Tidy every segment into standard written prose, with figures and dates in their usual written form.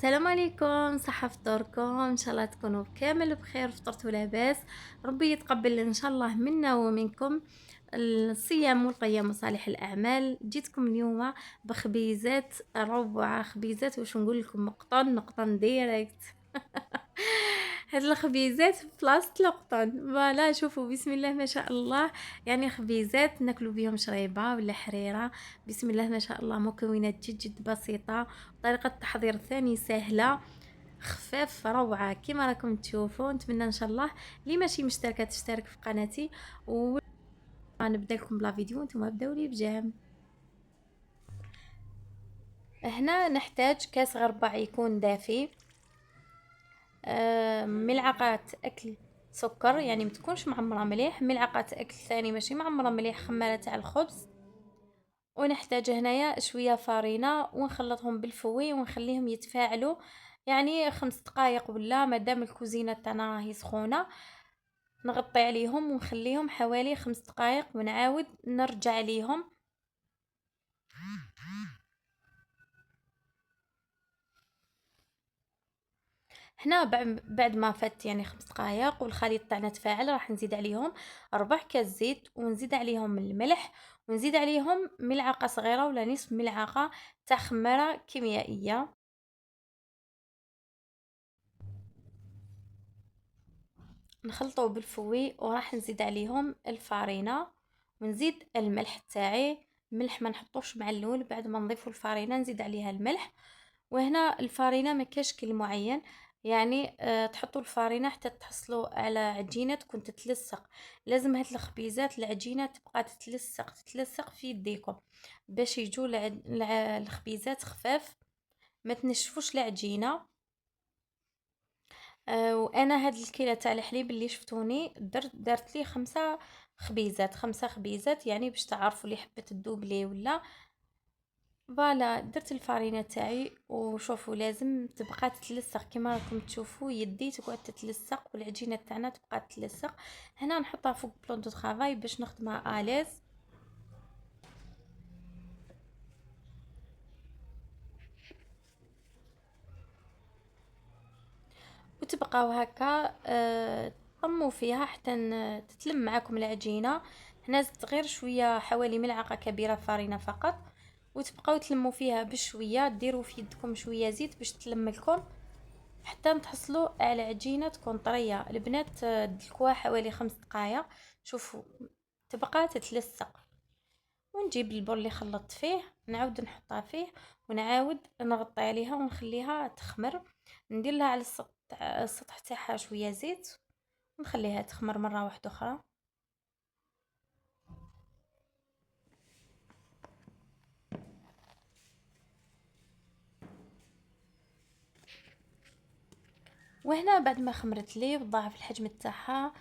السلام عليكم، صحة فطوركم. ان شاء الله تكونوا كامل بخير، فطرتوا لاباس. ربي يتقبل ان شاء الله منا ومنكم الصيام والقيام وصالح الاعمال. جيتكم اليوم بخبيزات روعه، خبيزات واش نقول لكم، نقطن ديريكت. هاد الخبيزات في بلاصه القطن، فوالا شوفوا بسم الله ما شاء الله. يعني خبيزات ناكلوا بهم شريبه ولا حريره. بسم الله ما شاء الله، مكونات جد جد بسيطه، طريقه التحضير ثاني سهله، خفاف روعه كما راكم تشوفوا. نتمنى ان شاء الله اللي ماشي مشتركه تشترك في قناتي، ونبدا لكم بلا فيديو وانتم بداو لي بجام. هنا نحتاج كاس غربع يكون دافي، ملعقة أكل سكر، يعني متكونش معمرة مليح، ملعقة أكل ثاني ماشي معمرة مليح خمالة تاع الخبز. ونحتاج هنايا شوية فارينة ونخلطهم بالفوي ونخليهم يتفاعلوا يعني 5 دقائق، ولا مادام الكوزينة تاعنا راهي سخونة نغطي عليهم ونخليهم حوالي 5 دقائق ونعاود نرجع عليهم. هنا بعد ما فات يعني 5 دقائق والخليط تاعنا تفاعل، راح نزيد عليهم 4 كاس زيت ونزيد عليهم الملح ونزيد عليهم ملعقة صغيرة ولا نصف ملعقة تاع خمارة كيميائية. نخلطوه بالفوي وراح نزيد عليهم الفارينة ونزيد الملح تاعي. الملح ما نحطوش مع الاول، بعد ما نضيفوا الفارينة نزيد عليها الملح. وهنا الفارينة ما كاش كل معين، يعني تحطوا الفارينة حتى تحصلوا على عجينة تكون تتلصق. لازم هاد الخبيزات العجينة تبقى تتلصق في يديكم باش يجوا الخبيزات خفاف، ما تنشفوش العجينة. وانا هاد الكيلة تاع الحليب اللي شفتوني درت لي 5 خبيزات، 5 خبيزات يعني باش تعرفوا اللي حبت تدوبلي ولا. فوالا درت الفارينة تاعي وشوفوا لازم تبقى تتلصق كما راكم تشوفوا، يدي تقعد تتلصق والعجينه تاعنا تبقى تتلصق. هنا نحطها فوق بلون دو طرافاي باش نخدمها اليز. وتبقاو هكا طموا فيها حتى تتلم معاكم العجينه. هنا زدت غير شويه، حوالي ملعقه كبيره فارينه فقط، وتبقاو تلموا فيها بشويه، ديروا في يدكم شويه زيت باش تلم لكم حتى نتحصلوا على عجينه تكون طريه. البنات دلكوها حوالي 5 دقائق، شوفوا تبقى تتلصق. ونجيب البول اللي خلطت فيه نعاود نحطها فيه ونعاود نغطي عليها ونخليها تخمر. ندير لها على السطح تاعها شويه زيت ونخليها تخمر مره واحده اخرى. وهنا بعد ما خمرت لي وضاعف الحجم تاعها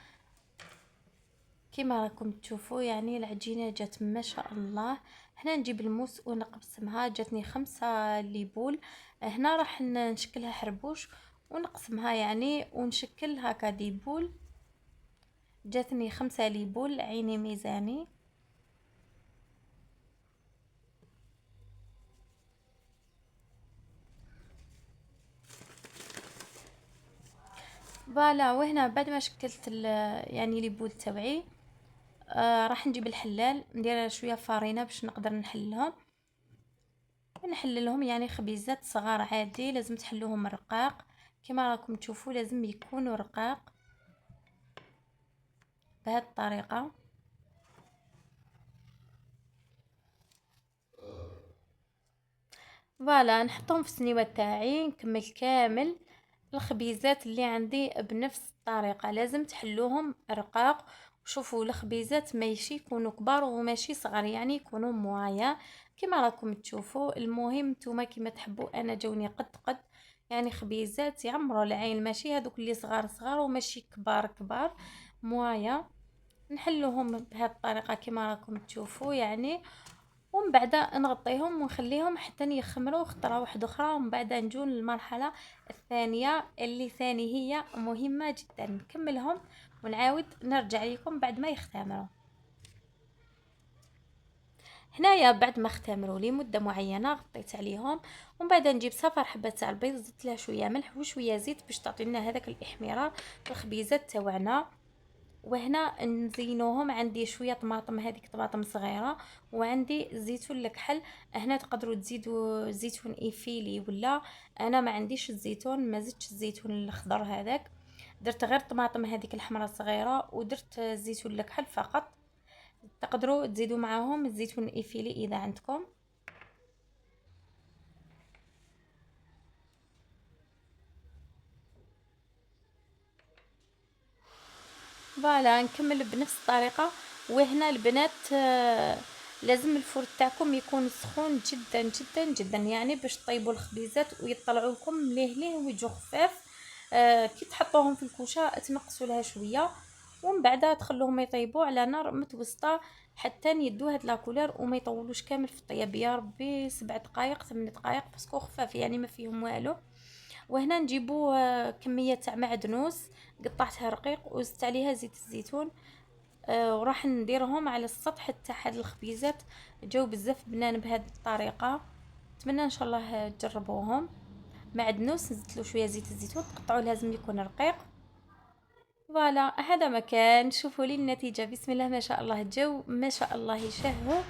كما راكم تشوفوا، يعني العجينه جات ما شاء الله. هنا نجيب الموس ونقسمها، جاتني 5 ليبول. هنا راح نشكلها حربوش ونقسمها يعني ونشكل هكا ديبول. جاتني 5 ليبول عيني ميزاني. فوالا وهنا بعد ما شكلت يعني ليبول تبعي، راح نجيب الحلال ندير شويه فارينه باش نقدر نحللهم يعني خبيزات صغار عادي، لازم تحلوهم رقاق كما راكم تشوفوا، لازم يكونوا رقاق بهذه الطريقه. فوالا نحطهم في السنيوه تاعي، نكمل كامل الخبيزات اللي عندي بنفس الطريقه، لازم تحلوهم رقاق. وشوفوا الخبيزات ماشي يكونوا كبار وماشي صغار، يعني يكونوا موايا كما راكم تشوفوا. المهم نتوما كما تحبوا، انا جوني قد يعني خبيزات يعمروا العين، ماشي هذوك اللي صغار صغار وماشي كبار كبار، موايا. نحلوهم بهذه الطريقه كما راكم تشوفوا يعني. ومن بعد نغطيهم ونخليهم حتى يخمروا خطره واحده اخرى، ومن بعد نجون للمرحله الثانيه اللي ثاني هي مهمه جدا، نكملهم ونعاود نرجع لكم بعد ما يختمروا. هنايا بعد ما اختمروا لي مده معينه غطيت عليهم، ومن بعد نجيب صفر حبه تاع البيض، زدت لها شويه ملح وشويه زيت باش تعطينا هذاك الاحمرار في الخبيزات تاعنا. وهنا نزينوهم، عندي شويه طماطم، هذيك طماطم صغيره، وعندي زيتون الكحل. هنا تقدروا تزيدوا زيتون ايفيلي، ولا انا ما عنديش الزيتون، ما زدتش الزيتون الاخضر هذاك، درت غير طماطم هذيك الحمراء صغيره، ودرت زيتون الكحل فقط. تقدروا تزيدوا معاهم الزيتون الايفيلي اذا عندكم. فوالا نكمل بنفس الطريقه. وهنا البنات لازم الفرن تاعكم يكون سخون جدا جدا جدا، يعني باش طيبوا الخبيزات ويطلعوا لكم مليح ويجوا خفاف. كي تحطوهم في الكوشه تنقصوا لها شويه، ومن بعد تخلوهم يطيبوا على نار متوسطه حتى يدوا هاد لاكولار، وما يطولوش كامل في الطياب، يا ربي 7 دقائق 8 دقائق باسكو خفاف يعني ما فيهم والو. وهنا نجيبو كميه تاع معدنوس قطعتها رقيق وزدت عليها زيت الزيتون. وراح نديرهم على السطح تاع هاد الخبيزات، جاو بزاف بنان بهذه الطريقه. نتمنى ان شاء الله تجربوهم. معدنوس نزيد له شويه زيت الزيتون، تقطعوا لازم يكون رقيق. فوالا هذا مكان، شوفوا لي النتيجه، بسم الله ما شاء الله، الجو ما شاء الله يشهوا.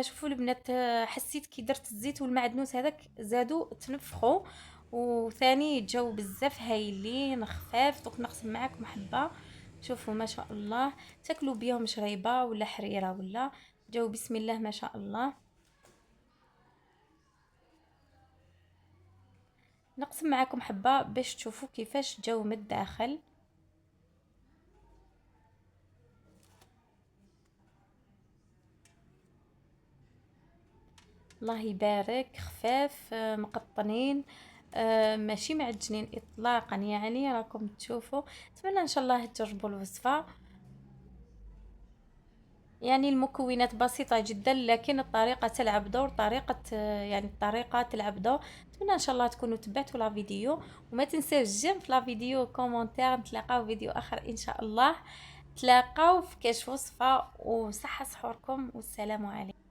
شوفوا البنات، حسيت كي درت الزيت والمعدنوس هذاك زادوا تنفخوا، وثاني جاو بزاف هايلين خفاف. دوك نقسم معاكم حبه، شوفوا ما شاء الله، تاكلوا بيهم شريبه ولا حريره، ولا جاو بسم الله ما شاء الله. نقسم معاكم حبه باش تشوفوا كيفاش جاو من الداخل. الله يبارك، خفاف مقطنين، ماشي معجنين اطلاقا، يعني راكم تشوفوا. اتمنى ان شاء الله تجربوا الوصفه. يعني المكونات بسيطه جدا، لكن الطريقه تلعب دور، طريقه يعني الطريقه تلعب دور. اتمنى ان شاء الله تكونوا تبعتوا لا فيديو، وما تنساوش جيم في لا فيديو كومونتير. نتلاقاو فيديو اخر ان شاء الله، تلاقاو في كاش وصفه، وصحه سحوركم، والسلام عليكم.